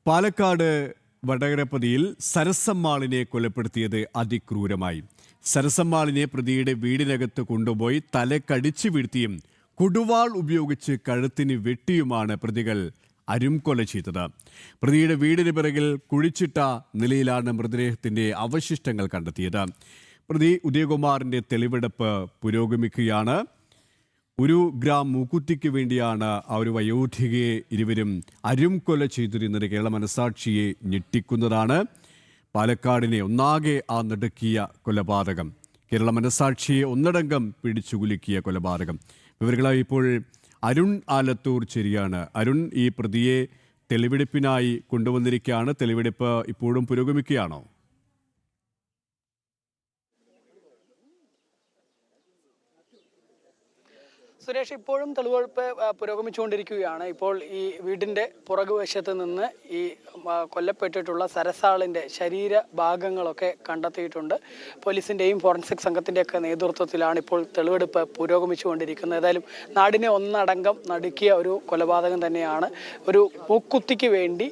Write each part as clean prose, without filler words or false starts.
പാലക്കാട് വടകരപ്പതിയിൽ സരസമ്മാളിനെ കൊലപ്പെടുത്തിയത് അതിക്രൂരമായി. സരസമ്മാളിനെ പ്രതിയുടെ വീടിനകത്ത് കൊണ്ടുപോയി തലക്കടിച്ചു വീഴ്ത്തിയും കൊടുവാൾ ഉപയോഗിച്ച് കഴുത്തിന് വെട്ടിയുമാണ് പ്രതികൾ അരുംകൊല ചെയ്തത്. പ്രതിയുടെ വീടിന് പിറകിൽ കുഴിച്ചിട്ട നിലയിലാണ് മൃതദേഹത്തിന്റെ അവശിഷ്ടങ്ങൾ കണ്ടെത്തിയത്. പ്രതി ഉദയകുമാറിന്റെ തെളിവെടുപ്പ് പുരോഗമിക്കുകയാണ്. 1 ഗ്രാം മൂക്കുത്തിക്ക് വേണ്ടിയാണ് ആ ഒരു വയോധികയെ ഇരുവരും അരുംകൊല ചെയ്തിരുന്നത്. കേരള മനസാക്ഷിയെ ഞെട്ടിക്കുന്നതാണ്. പാലക്കാടിനെ ഒന്നാകെ ആ നടുക്കിയ കൊലപാതകം, കേരള മനസാക്ഷിയെ ഒന്നടങ്കം പിടിച്ചുകുലുക്കിയ കൊലപാതകം. വിവരങ്ങളായി ഇപ്പോൾ അരുൺ ആലത്തൂർ ചേരുകയാണ്. അരുൺ, ഈ പ്രതിയെ തെളിവെടുപ്പിനായി കൊണ്ടുവന്നിരിക്കുകയാണ്. തെളിവെടുപ്പ് ഇപ്പോഴും പുരോഗമിക്കുകയാണോ? സുരേഷ്, ഇപ്പോഴും തെളിവെടുപ്പ് പുരോഗമിച്ചുകൊണ്ടിരിക്കുകയാണ്. ഇപ്പോൾ ഈ വീടിൻ്റെ പുറകുവശത്ത് നിന്ന് ഈ കൊല്ലപ്പെട്ടിട്ടുള്ള സരസാളിൻ്റെ ശരീരഭാഗങ്ങളൊക്കെ കണ്ടെത്തിയിട്ടുണ്ട്. പോലീസിൻ്റെയും ഫോറൻസിക് സംഘത്തിൻ്റെയൊക്കെ നേതൃത്വത്തിലാണ് ഇപ്പോൾ തെളിവെടുപ്പ് പുരോഗമിച്ചുകൊണ്ടിരിക്കുന്നത്. ഏതായാലും നാടിനെ ഒന്നടങ്കം നടുക്കിയ ഒരു കൊലപാതകം തന്നെയാണ്. ഒരു മൂക്കുത്തിക്ക് വേണ്ടി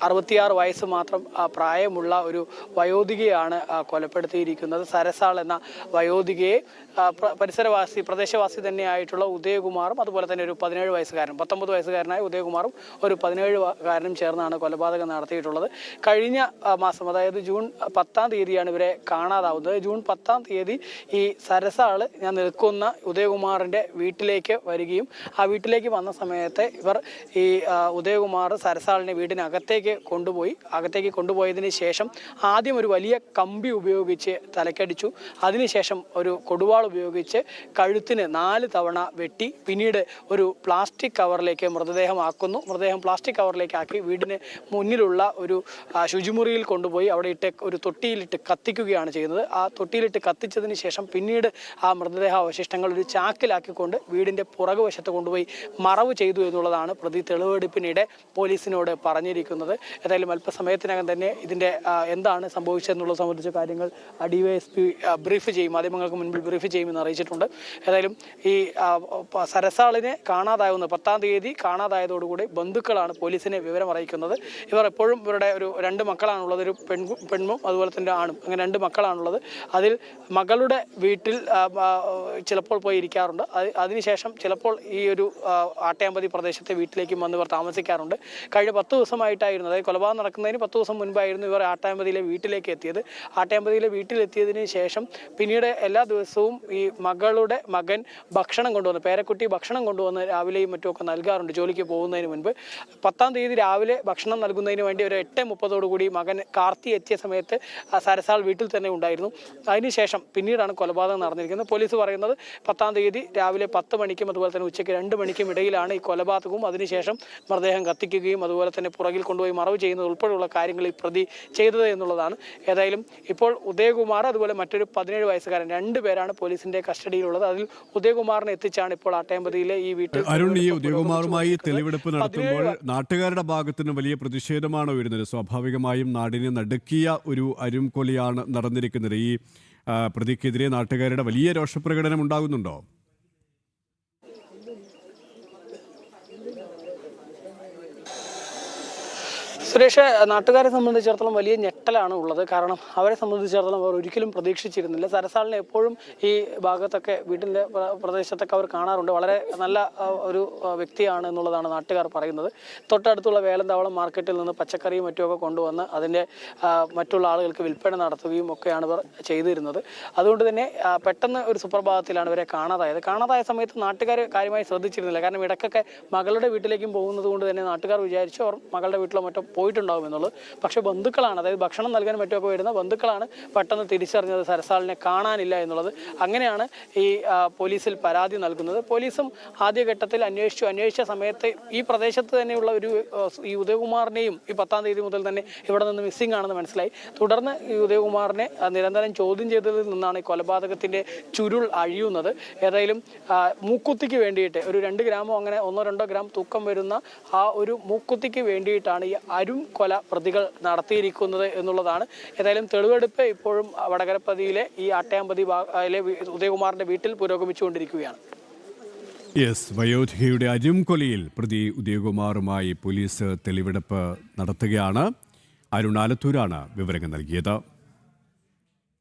66 വയസ്സ് മാത്രം പ്രായമുള്ള ഒരു വയോധികയാണ് കൊലപ്പെടുത്തിയിരിക്കുന്നത്. സരസാൾ എന്ന വയോധികയെ പ്രദേശവാസി തന്നെയായിട്ടുള്ള ഉദയകുമാറും അതുപോലെ തന്നെ ഒരു 17 വയസ്സുകാരനും 19 വയസ്സുകാരനായ ഉദയകുമാറും ഒരു 17കാരനും ചേർന്നാണ് കൊലപാതകം നടത്തിയിട്ടുള്ളത്. കഴിഞ്ഞ മാസം, അതായത് ജൂൺ 10-ാം തീയതിയാണ് ഇവരെ കാണാതാവുന്നത്. ജൂൺ 10-ാം തീയതി ഈ സരസാൾ ഞാൻ നിൽക്കുന്ന ഉദയകുമാറിൻ്റെ വീട്ടിലേക്ക് വരികയും ആ വീട്ടിലേക്ക് വന്ന സമയത്ത് ഇവർ ഈ ഉദയകുമാർ സരസാളിനെ വീടിനകത്തേക്ക് കൊണ്ടുപോയതിന് ശേഷം ആദ്യം ഒരു വലിയ കമ്പി ഉപയോഗിച്ച് തലക്കടിച്ചു. അതിനുശേഷം ഒരു കൊടുവാൾ ഉപയോഗിച്ച് കഴുത്തിന് 4 തവണ വെട്ടി പിന്നീട് ഒരു പ്ലാസ്റ്റിക് കവറിലേക്ക് മൃതദേഹം പ്ലാസ്റ്റിക് കവറിലേക്ക് ആക്കി വീടിന് മുന്നിലുള്ള ഒരു ശുചിമുറിയിൽ കൊണ്ടുപോയി അവിടെ ഒരു തൊട്ടിയിലിട്ട് കത്തിക്കുകയാണ് ചെയ്യുന്നത്. ആ തൊട്ടിയിലിട്ട് കത്തിച്ചതിന് ശേഷം പിന്നീട് ആ മൃതദേഹ അവശിഷ്ടങ്ങൾ ഒരു ചാക്കിലാക്കിക്കൊണ്ട് വീടിൻ്റെ പുറകുവശത്ത് കൊണ്ടുപോയി മറവ് ചെയ്തു എന്നുള്ളതാണ് പ്രതി തെളിവെടുപ്പിനിടെ പോലീസിനോട് പറഞ്ഞിരിക്കുന്നത്. ഏതായാലും അല്പസമയത്തിനകം തന്നെ ഇതിൻ്റെ എന്താണ് സംഭവിച്ചതെന്നുള്ളത് സംബന്ധിച്ച കാര്യങ്ങൾ DYSP മാധ്യമങ്ങൾക്ക് മുൻപിൽ ബ്രീഫ് ചെയ്യുമെന്ന് അറിയിച്ചിട്ടുണ്ട്. ഏതായാലും ഈ സരസാളിനെ കാണാതാവുന്ന 10-ാം തീയതി കാണാതായതോടുകൂടി ബന്ധുക്കളാണ് പോലീസിനെ വിവരം അറിയിക്കുന്നത്. ഇവർ എപ്പോഴും ഇവരുടെ ഒരു 2 മക്കളാണുള്ളത്, ഒരു പെണ്ണും അതുപോലെ തന്നെ ആണും, അങ്ങനെ 2 മക്കളാണുള്ളത്. അതിൽ മകളുടെ വീട്ടിൽ ചിലപ്പോൾ പോയി ഇരിക്കാറുണ്ട്. അതിനുശേഷം ചിലപ്പോൾ ഈ ഒരു ആട്ടയാമ്പതി പ്രദേശത്തെ വീട്ടിലേക്കും വന്ന് ഇവർ താമസിക്കാറുണ്ട്. കഴിഞ്ഞ 10 ദിവസമായിട്ടായിരുന്നു, അതായത് കൊലപാതകം നടക്കുന്നതിന് 10 ദിവസം മുൻപായിരുന്നു ഇവർ ആട്ടയാമ്പതിയിലെ വീട്ടിലേക്ക് എത്തിയത്. ആട്ടയാമ്പതിയിലെ വീട്ടിലെത്തിയതിന് ശേഷം പിന്നീട് എല്ലാ ദിവസവും ഈ മകളുടെ മകൻ ഭക്ഷണം കൊണ്ടുവന്ന്, പേരക്കുട്ടി ഭക്ഷണം കൊണ്ടുവന്ന് രാവിലെയും മറ്റുമൊക്കെ നൽകാറുണ്ട് ജോലിക്ക് പോകുന്നതിന് മുൻപ്. 10-ാം തീയതി രാവിലെ ഭക്ഷണം നൽകുന്നതിന് വേണ്ടി ഒരു 8:30 മകൻ കാർത്തി എത്തിയ സമയത്ത് സരസാൾ വീട്ടിൽ തന്നെ ഉണ്ടായിരുന്നു. അതിനുശേഷം പിന്നീടാണ് കൊലപാതകം നടന്നിരിക്കുന്നത്. പോലീസ് പറയുന്നത് 10-ാം തീയതി രാവിലെ 10 മണിക്കും അതുപോലെ തന്നെ ഉച്ചയ്ക്ക് 2 മണിക്കും ഇടയിലാണ് ഈ കൊലപാതകവും അതിനുശേഷം മൃതദേഹം കത്തിക്കുകയും അതുപോലെ തന്നെ പുറകിൽ കൊണ്ടുപോയി മറവ് ചെയ്യുന്നത് ഉൾപ്പെടെയുള്ള കാര്യങ്ങൾ ഈ പ്രതി ചെയ്തത് എന്നുള്ളതാണ്. ഏതായാലും ഇപ്പോൾ ഉദയകുമാർ അതുപോലെ മറ്റൊരു 17 വയസ്സുകാരൻ 2 പേരാണ് പോലീസിന്റെ കസ്റ്റഡിയിലുള്ളത്. അതിൽ ഉദയകുമാറിനെ എത്തിച്ചാണ് ഇപ്പോൾ ആട്ടയാമ്പതിയിലെ ഈ വീട്ടിൽ. അരുൺ, ഈ ഉദയകുമാറുമായി തെളിവെടുപ്പ് നടത്തുമ്പോൾ നാട്ടുകാരുടെ ഭാഗത്തുനിന്ന് വലിയ പ്രതിഷേധമാണോ വരുന്നത്? സ്വാഭാവികമായും നാടിനെ നടുക്കിയ ഒരു അരുംകൊലയാണ് നടന്നിരിക്കുന്നത്. ഈ പ്രതിക്കെതിരെ നാട്ടുകാരുടെ വലിയ രോഷപ്രകടനം ഉണ്ടാകുന്നുണ്ടോ? സുരേഷ്, നാട്ടുകാരെ സംബന്ധിച്ചിടത്തോളം വലിയ ഞെട്ടലാണ് ഉള്ളത്. കാരണം അവരെ സംബന്ധിച്ചിടത്തോളം അവർ ഒരിക്കലും പ്രതീക്ഷിച്ചിരുന്നില്ല. സരസാളിനെ എപ്പോഴും ഈ ഭാഗത്തൊക്കെ വീട്ടിൻ്റെ പ്രദേശത്തൊക്കെ അവർ കാണാറുണ്ട്. വളരെ നല്ല ഒരു വ്യക്തിയാണ് എന്നുള്ളതാണ് നാട്ടുകാർ പറയുന്നത്. തൊട്ടടുത്തുള്ള വേലന്താവളം മാർക്കറ്റിൽ നിന്ന് പച്ചക്കറിയും മറ്റുമൊക്കെ കൊണ്ടുവന്ന് അതിൻ്റെ മറ്റുള്ള ആളുകൾക്ക് വിൽപ്പന നടത്തുകയും ഒക്കെയാണ് ഇവർ ചെയ്തിരുന്നത്. അതുകൊണ്ട് തന്നെ പെട്ടെന്ന് ഒരു സുപ്രഭാതത്തിലാണ് ഇവരെ കാണാതായത്. കാണാതായ സമയത്ത് നാട്ടുകാർ കാര്യമായി ശ്രദ്ധിച്ചിരുന്നില്ല. കാരണം ഇടയ്ക്കൊക്കെ മകളുടെ വീട്ടിലേക്കും പോകുന്നത് കൊണ്ട് തന്നെ നാട്ടുകാർ വിചാരിച്ചു അവർ മകളുടെ വീട്ടിലോ മറ്റോ പോയിട്ടുണ്ടാകും എന്നുള്ളത്. പക്ഷേ ബന്ധുക്കളാണ്, അതായത് ഭക്ഷണം നൽകാൻ മറ്റുമൊക്കെ വരുന്ന ബന്ധുക്കളാണ് പെട്ടെന്ന് തിരിച്ചറിഞ്ഞത് സരസാളിനെ കാണാനില്ല എന്നുള്ളത്. അങ്ങനെയാണ് ഈ പോലീസിൽ പരാതി നൽകുന്നത്. പോലീസും ആദ്യഘട്ടത്തിൽ അന്വേഷിച്ച സമയത്ത് ഈ പ്രദേശത്ത് തന്നെയുള്ള ഈ ഉദയകുമാറിനെയും ഈ 10-ാം തീയതി മുതൽ തന്നെ ഇവിടെ നിന്ന് മിസ്സിംഗ് ആണെന്ന് മനസ്സിലായി. തുടർന്ന് ഈ ഉദയകുമാറിനെ നിരന്തരം ചോദ്യം ചെയ്തതിൽ നിന്നാണ് ഈ കൊലപാതകത്തിൻ്റെ ചുരുൾ അഴിയുന്നത്. ഏതായാലും മൂക്കുത്തിക്ക് വേണ്ടിയിട്ട് ഒരു 2 ഗ്രാമോ അങ്ങനെ 1-2 ഗ്രാം തൂക്കം വരുന്ന ആ ഒരു മൂക്കുത്തിക്ക് വേണ്ടിയിട്ടാണ് ഈ കൊല പ്രതികൾ നടത്തിയിരിക്കുന്നത് എന്നുള്ളതാണ്. ഏതായാലും തെളിവെടുപ്പ് ഇപ്പോഴും വടകരപ്പതിയിലെ ഈ ആട്ടയാമ്പതി ഉദയകുമാറിന്റെ വീട്ടിൽ പുരോഗമിച്ചുകൊണ്ടിരിക്കുകയാണ്. യെസ്, വയോധികയുടെ അരിംകൊലയിൽ പ്രതി ഉദയകുമാറുമായി പോലീസ് തെളിവെടുപ്പ് നടത്തുകയാണ്. അരുൺ ആലത്തൂരാണ് വിവരങ്ങൾ നൽകിയത്.